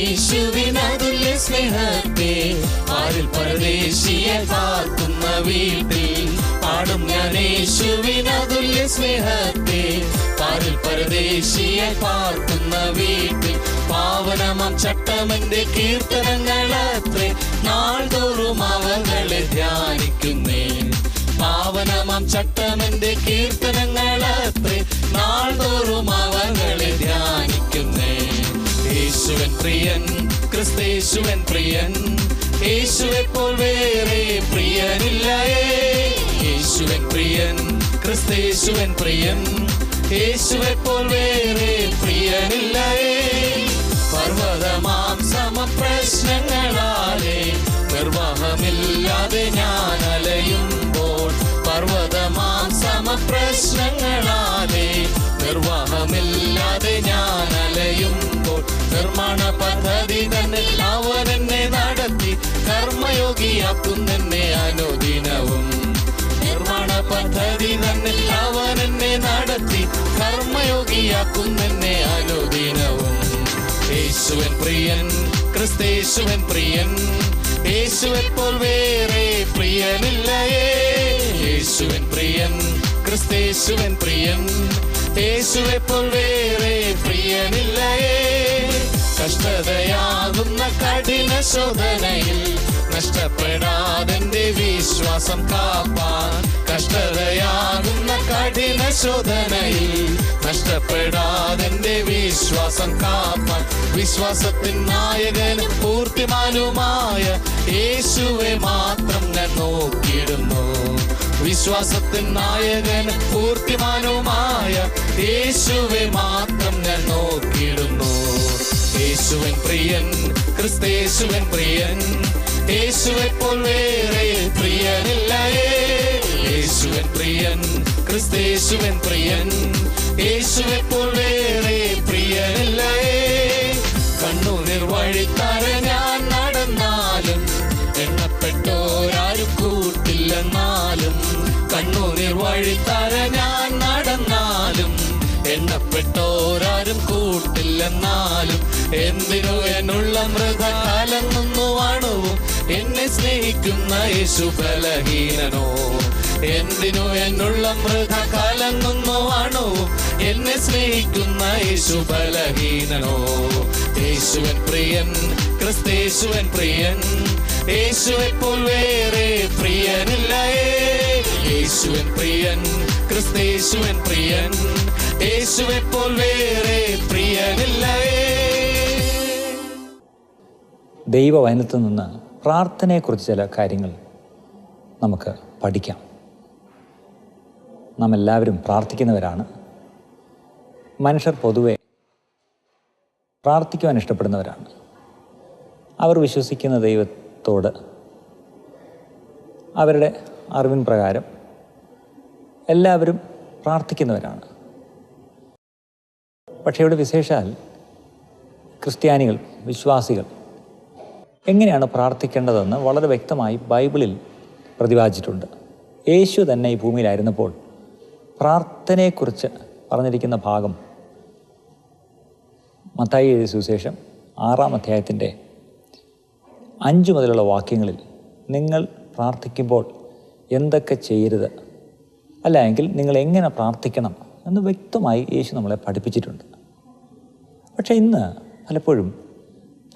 യേശുവിനതുല്യ സ്നേഹത്തെ പാരിൽ പരദേശിയെ കാക്കുന്ന വീട്ടിൽ പാടും ഞാൻ യേശുവിനതുല്യ സ്നേഹത്തെ പാരിൽ പരദേശിയെ പാർക്കുന്ന വീട്ടിൽ പാവനമാം ചട്ടമെന്റെ കീർത്തനങ്ങളത്രേ നാൾതോറും അവകളെ ധ്യാനിക്കുന്നേ പാവനമാം ചട്ടമെന്റെ കീർത്തനങ്ങളത്രേ നാൾതോറും അവകളെ ധ്യാനിക്കുന്നേ യേശുവൻ പ്രിയൻ ക്രിസ്തേശുവൻ പ്രിയൻ യേശുവെപ്പോൾ വേറെ പ്രിയനില്ലയേ യേശുവൻ പ്രിയൻ ക്രിസ്തേശുവൻ പ്രിയൻ യേശുവെപ്പോൾ വേറെ പ്രിയനില്ലയേ പർവ്വതമാം സമപ്രശ്നങ്ങളാലേ നിർവാഹമില്ലാതെ ഞാൻ അലയുമ്പോൾ പർവ്വതമാം സമപ്രശ്നങ്ങളാലേ നിർവാഹമില്ലാതെ ഞാൻ അലയുമ്പോൾ നിർമ്മാണ പദ്ധതി തന്നെ അവൻ എന്നെ നടത്തി കർമ്മയോഗിയാക്കുന്നെന്നെ അനുദിനവും നിർമ്മാണ പദ്ധതി തന്നെ അവൻ എന്നെ നടത്തി കർമ്മയോഗിയാക്കുന്നെന്നെ അനുദിനവും യേശുവൻ പ്രിയൻ ക്രിസ്തേശുവൻ പ്രിയൻ യേശുവെപ്പോൾ വേറെ പ്രിയനില്ലയേ യേശുവൻ പ്രിയൻ ക്രിസ്തേശുവൻ പ്രിയൻ യേശുവെപ്പോൾ വേറെ പ്രിയനില്ലയേ കഷ്ടതയാകുന്ന കഠിന ശോധനയിൽ നഷ്ടപ്പെടാതെന്റെ വിശ്വാസം കാപ്പാൻ കഷ്ടതയാകുന്ന കഠിന ശോധനയിൽ നഷ്ടപ്പെടാതെന്റെ വിശ്വാസം കാപ്പാൻ വിശ്വാസത്തിൻ നായകനും പൂർത്തിമാനുമായ യേശുവെ മാത്രം ഞാൻ നോക്കിയിടുന്നു വിശ്വാസത്തിൻ നായകനും പൂർത്തിമാനുമായ യേശുവെ മാത്രം ഞാൻ നോക്കിയിടുന്നു യേശുവൻ പ്രിയൻ ക്രിസ്തേശുവൻ പ്രിയൻ യേശുവെപ്പോൾ വേറെ പ്രിയനില്ലയേ യേശുവൻ പ്രിയൻ ക്രിസ്തേശുവൻ പ്രിയൻ യേശുവെപ്പോൾ വേറെ പ്രിയനില്ലയേ കണ്ണുനീർ വഴിത്താര ഞാൻ നടന്നാലും എണ്ണപ്പെട്ടോരാരും കൂട്ടില്ലെന്നാലും കണ്ണുനീർ വഴിത്താര ഞാൻ നടന്നാലും എണ്ണപ്പെട്ടോരാരും കൂട്ടില്ലെന്നാലും എന്തിനു എന്നുള്ള മൃഗകാലങ്ങുന്നു അണുവും എന്നെ സ്നേഹിക്കുന്ന യേശു ബലഹീനനോ എന്തിനു എന്നുള്ള മൃഗകാലങ്ങുന്നു അണുവും എന്നെ സ്നേഹിക്കുന്ന യേശു ബലഹീനനോ യേശുവൻ പ്രിയൻ ക്രിസ്തേശുവൻ പ്രിയൻ യേശുവെപ്പോൾ വേറെ പ്രിയനില്ലയേ യേശുവൻ പ്രിയൻ ക്രിസ്തേശുവൻ പ്രിയൻ യേശുവെപ്പോൾ വേറെ പ്രിയനില്ലയേ. ദൈവവചനത്തിൽ നിന്ന് പ്രാർത്ഥനയെക്കുറിച്ച് ചില കാര്യങ്ങൾ നമുക്ക് പഠിക്കാം. നാം എല്ലാവരും പ്രാർത്ഥിക്കുന്നവരാണ്. മനുഷ്യർ പൊതുവെ പ്രാർത്ഥിക്കുവാൻ ഇഷ്ടപ്പെടുന്നവരാണ്. അവർ വിശ്വസിക്കുന്ന ദൈവത്തോട് അവരുടെ അറിവിൻ പ്രകാരം എല്ലാവരും പ്രാർത്ഥിക്കുന്നവരാണ്. പക്ഷേ ഇവിടെ വിശേഷാൽ ക്രിസ്ത്യാനികൾ, വിശ്വാസികൾ എങ്ങനെയാണ് പ്രാർത്ഥിക്കേണ്ടതെന്ന് വളരെ വ്യക്തമായി ബൈബിളിൽ പ്രതിപാദിച്ചിട്ടുണ്ട്. യേശു തന്നെ ഈ ഭൂമിയിലായിരുന്നപ്പോൾ പ്രാർത്ഥനയെക്കുറിച്ച് പറഞ്ഞിരിക്കുന്ന ഭാഗം മത്തായി എഴുതിയ സുവിശേഷം 6-ാം അധ്യായത്തിൻ്റെ 5 മുതലുള്ള വാക്യങ്ങളിൽ നിങ്ങൾ പ്രാർത്ഥിക്കുമ്പോൾ എന്തൊക്കെ ചെയ്യരുത്, അല്ല എങ്കിൽ നിങ്ങൾ എങ്ങനെ പ്രാർത്ഥിക്കണം എന്ന് വ്യക്തമായി യേശു നമ്മളെ പഠിപ്പിച്ചിട്ടുണ്ട്. പക്ഷേ ഇന്ന് പലപ്പോഴും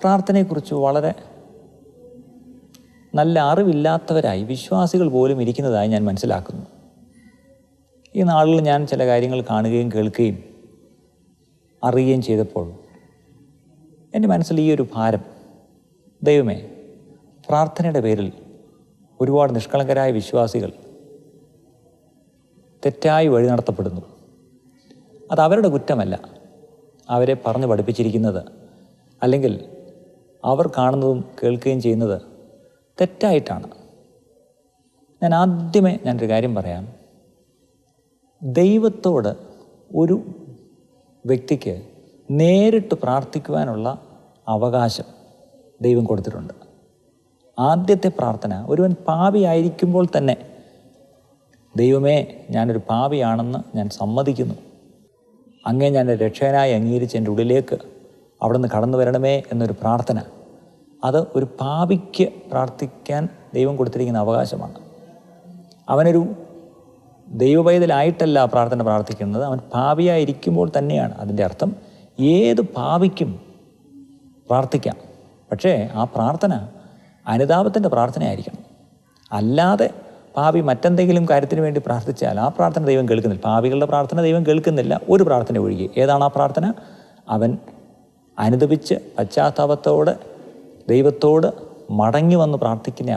പ്രാർത്ഥനയെക്കുറിച്ച് വളരെ നല്ല അറിവില്ലാത്തവരായി വിശ്വാസികൾ പോലും ഇരിക്കുന്നതായി ഞാൻ മനസ്സിലാക്കുന്നു. ഈ നാളിൽ ഞാൻ ചില കാര്യങ്ങൾ കാണുകയും കേൾക്കുകയും അറിയുകയും ചെയ്തപ്പോൾ എൻ്റെ മനസ്സിൽ ഈ ഒരു ഭാരം, ദൈവമേ, പ്രാർത്ഥനയുടെ പേരിൽ ഒരുപാട് നിഷ്കളങ്കരായ വിശ്വാസികൾ തെറ്റായി വഴി നടത്തപ്പെടുന്നു. അത് അവരുടെ കുറ്റമല്ല, അവരെ പറഞ്ഞു പഠിപ്പിച്ചിരിക്കുന്നത് അല്ലെങ്കിൽ അവർ കാണുന്നതും കേൾക്കുകയും ചെയ്യുന്നത് തെറ്റായിട്ടാണ്. ഞാനൊരു കാര്യം പറയാം. ദൈവത്തോട് ഒരു വ്യക്തിക്ക് നേരിട്ട് പ്രാർത്ഥിക്കുവാനുള്ള അവകാശം ദൈവം കൊടുത്തിട്ടുണ്ട്. ആദ്യത്തെ പ്രാർത്ഥന ഒരുവൻ പാപിയായിരിക്കുമ്പോൾ തന്നെ, ദൈവമേ, ഞാനൊരു പാപിയാണെന്ന് ഞാൻ സമ്മതിക്കുന്നു, അങ്ങേ ഞാൻ രക്ഷകനായി അംഗീകരിച്ച് എൻ്റെ ഉള്ളിലേക്ക് അവിടെ നിന്ന് കടന്നു വരണമേ എന്നൊരു പ്രാർത്ഥന, അത് ഒരു പാപിക്ക് പ്രാർത്ഥിക്കാൻ ദൈവം കൊടുത്തിരിക്കുന്ന അവകാശമാണ്. അവനൊരു ദൈവപൈതലായിട്ടല്ല ആ പ്രാർത്ഥന പ്രാർത്ഥിക്കുന്നത്, അവൻ പാപിയായിരിക്കുമ്പോൾ തന്നെയാണ്. അതിൻ്റെ അർത്ഥം ഏത് പാപിക്കും പ്രാർത്ഥിക്കാം. പക്ഷേ ആ പ്രാർത്ഥന അനുതാപത്തിൻ്റെ പ്രാർത്ഥനയായിരിക്കണം. അല്ലാതെ പാപി മറ്റെന്തെങ്കിലും കാര്യത്തിന് വേണ്ടി പ്രാർത്ഥിച്ചാൽ ആ പ്രാർത്ഥന ദൈവം കേൾക്കുന്നില്ല. പാപികളുടെ പ്രാർത്ഥന ദൈവം കേൾക്കുന്നില്ല, ഒരു പ്രാർത്ഥന ഒഴികെ. ഏതാണ് ആ പ്രാർത്ഥന? അവൻ അനുതപിച്ച് പശ്ചാത്താപത്തോടെ ദൈവത്തോട് മടങ്ങി വന്ന് പ്രാർത്ഥിക്കുന്ന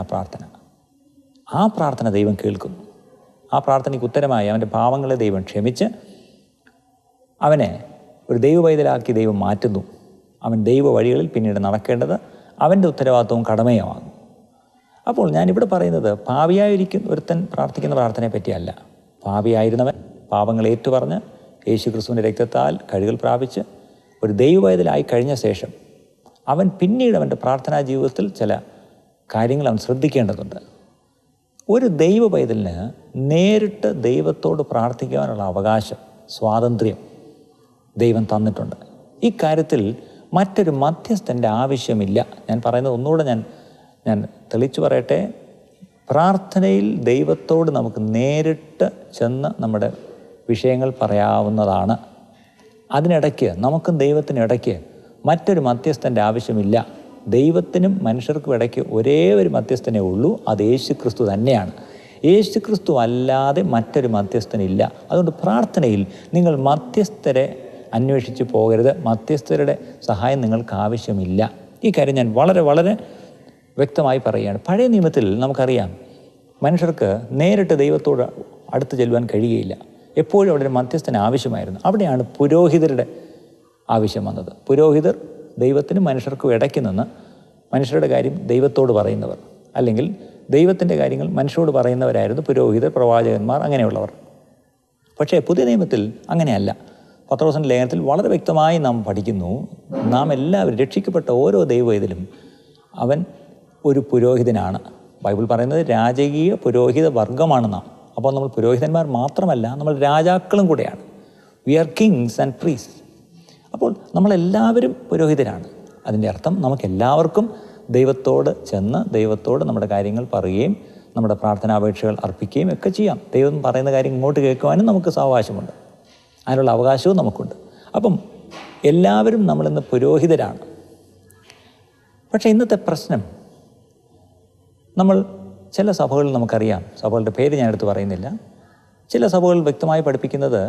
ആ പ്രാർത്ഥന ദൈവം കേൾക്കുന്നു. ആ പ്രാർത്ഥനയ്ക്ക് ഉത്തരമായി അവൻ്റെ പാവങ്ങളെ ദൈവം ക്ഷമിച്ച് അവനെ ഒരു ദൈവപൈതലാക്കി ദൈവം മാറ്റുന്നു. അവൻ ദൈവ വഴികളിൽ പിന്നീട് നടക്കേണ്ടത് അവൻ്റെ ഉത്തരവാദിത്വവും കടമയുമാകും. അപ്പോൾ ഞാനിവിടെ പറയുന്നത് ഒരുത്തൻ പ്രാർത്ഥിക്കുന്ന പ്രാർത്ഥനയെ പറ്റിയല്ല. പാപിയായിരുന്നവൻ പാപങ്ങൾ ഏറ്റുപറഞ്ഞ് യേശുക്രിസ്തുവിൻ്റെ രക്തത്താൽ കഴുകൽ പ്രാപിച്ച് ഒരു ദൈവപൈതലായി കഴിഞ്ഞ ശേഷം അവൻ പിന്നീട് അവൻ്റെ പ്രാർത്ഥനാ ജീവിതത്തിൽ ചില കാര്യങ്ങൾ അവൻ ശ്രദ്ധിക്കേണ്ടതുണ്ട്. ഒരു ദൈവപൈതലിന് നേരിട്ട് ദൈവത്തോട് പ്രാർത്ഥിക്കാനുള്ള അവകാശം, സ്വാതന്ത്ര്യം ദൈവം തന്നിട്ടുണ്ട്. ഈ കാര്യത്തിൽ മറ്റൊരു മധ്യസ്ഥൻ്റെ ആവശ്യമില്ല. ഞാൻ പറയുന്നത് ഒന്നുകൂടെ ഞാൻ തെളിച്ചു പറയട്ടെ. പ്രാർത്ഥനയിൽ ദൈവത്തോട് നമുക്ക് നേരിട്ട് ചെന്ന് നമ്മുടെ വിഷയങ്ങൾ പറയാവുന്നതാണ്. അതിനിടയ്ക്ക് നമുക്കും ദൈവത്തിനും ഇടയ്ക്ക് മറ്റൊരു മധ്യസ്ഥൻ്റെ ആവശ്യമില്ല. ദൈവത്തിനും മനുഷ്യർക്കും ഇടയ്ക്ക് ഒരേ ഒരു മധ്യസ്ഥനേ ഉള്ളൂ, അത് യേശുക്രിസ്തു തന്നെയാണ്. യേശുക്രിസ്തു അല്ലാതെ മറ്റൊരു മധ്യസ്ഥനില്ല. അതുകൊണ്ട് പ്രാർത്ഥനയിൽ നിങ്ങൾ മധ്യസ്ഥരെ അന്വേഷിച്ച് പോകരുത്. മധ്യസ്ഥരുടെ സഹായം നിങ്ങൾക്ക് ആവശ്യമില്ല. ഈ കാര്യം ഞാൻ വളരെ വളരെ വ്യക്തമായി പറയുകയാണ്. പഴയ നിയമത്തിൽ നമുക്കറിയാം, മനുഷ്യർക്ക് നേരിട്ട് ദൈവത്തോട് അടുത്ത് ചെല്ലുവാൻ കഴിയുകയില്ല. എപ്പോഴും അവിടെ ഒരു മധ്യസ്ഥന് ആവശ്യമായിരുന്നു. അവിടെയാണ് പുരോഹിതരുടെ ആവശ്യം വന്നത്. പുരോഹിതർ ദൈവത്തിനും മനുഷ്യർക്കും ഇടയ്ക്ക് നിന്ന് മനുഷ്യരുടെ കാര്യം ദൈവത്തോട് പറയുന്നവർ, അല്ലെങ്കിൽ ദൈവത്തിൻ്റെ കാര്യങ്ങൾ മനുഷ്യരോട് പറയുന്നവരായിരുന്നു പുരോഹിതർ, പ്രവാചകന്മാർ, അങ്ങനെയുള്ളവർ. പക്ഷേ പുതിയ നിയമത്തിൽ അങ്ങനെയല്ല. പത്രോസിൻ്റെ ലേഖനത്തിൽ വളരെ വ്യക്തമായി നാം പഠിക്കുന്നു, നാം എല്ലാവരും രക്ഷിക്കപ്പെട്ട ഓരോ ദൈവവേദിലും അവൻ ഒരു പുരോഹിതനാണ്. ബൈബിൾ പറയുന്നത് രാജകീയ പുരോഹിത വർഗമാണ് നാം. അപ്പോൾ നമ്മൾ പുരോഹിതന്മാർ മാത്രമല്ല, നമ്മൾ രാജാക്കളും കൂടെയാണ്. We are kings and priest. അപ്പോൾ നമ്മളെല്ലാവരും പുരോഹിതരാണ്. അതിൻ്റെ അർത്ഥം നമുക്കെല്ലാവർക്കും ദൈവത്തോട് ചെന്ന് ദൈവത്തോട് നമ്മുടെ കാര്യങ്ങൾ പറയുകയും നമ്മുടെ പ്രാർത്ഥനാപേക്ഷകൾ അർപ്പിക്കുകയും ഒക്കെ ചെയ്യാം. ദൈവം പറയുന്ന കാര്യം ഇങ്ങോട്ട് കേൾക്കുവാനും നമുക്ക് അവകാശമുണ്ട്. അതിനുള്ള അവകാശവും നമുക്കുണ്ട്. അപ്പം എല്ലാവരും നമ്മളിന്ന് പുരോഹിതരാണ്. പക്ഷേ ഇന്നത്തെ പ്രശ്നം, നമ്മൾ ചില സഭകളിൽ നമുക്കറിയാം, സഭകളുടെ പേര് ഞാൻ എടുത്ത് പറയുന്നില്ല, ചില സഭകൾ വ്യക്തമായി പഠിപ്പിക്കുന്നത്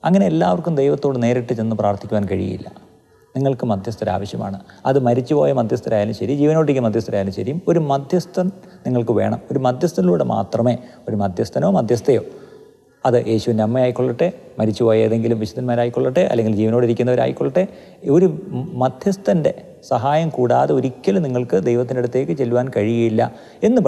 അങ്ങനെ എല്ലാവർക്കും ദൈവത്തോട് നേരിട്ട് ചെന്ന് പ്രാർത്ഥിക്കുവാൻ കഴിയില്ല. നിങ്ങൾക്ക് മധ്യസ്ഥർ ആവശ്യമാണ്. അത് മരിച്ചുപോയ മധ്യസ്ഥരായാലും ശരി, ജീവനോട്ടിക്ക് മധ്യസ്ഥരായാലും ശരി, ഒരു മധ്യസ്ഥൻ നിങ്ങൾക്ക് വേണം. ഒരു മധ്യസ്ഥനിലൂടെ മാത്രമേ, ഒരു മധ്യസ്ഥനോ മധ്യസ്ഥയോ, അത് യേശുവിൻ്റെ അമ്മയായിക്കൊള്ളട്ടെ, മരിച്ചുപോയ ഏതെങ്കിലും വിശുദ്ധന്മാരായിക്കൊള്ളട്ടെ, അല്ലെങ്കിൽ ജീവനോടിരിക്കുന്നവരായിക്കൊള്ളട്ടെ, ഒരു മധ്യസ്ഥൻ്റെ സഹായം കൂടാതെ ഒരിക്കലും നിങ്ങൾക്ക് ദൈവത്തിൻ്റെ അടുത്തേക്ക് ചെല്ലുവാൻ കഴിയില്ല എന്ന്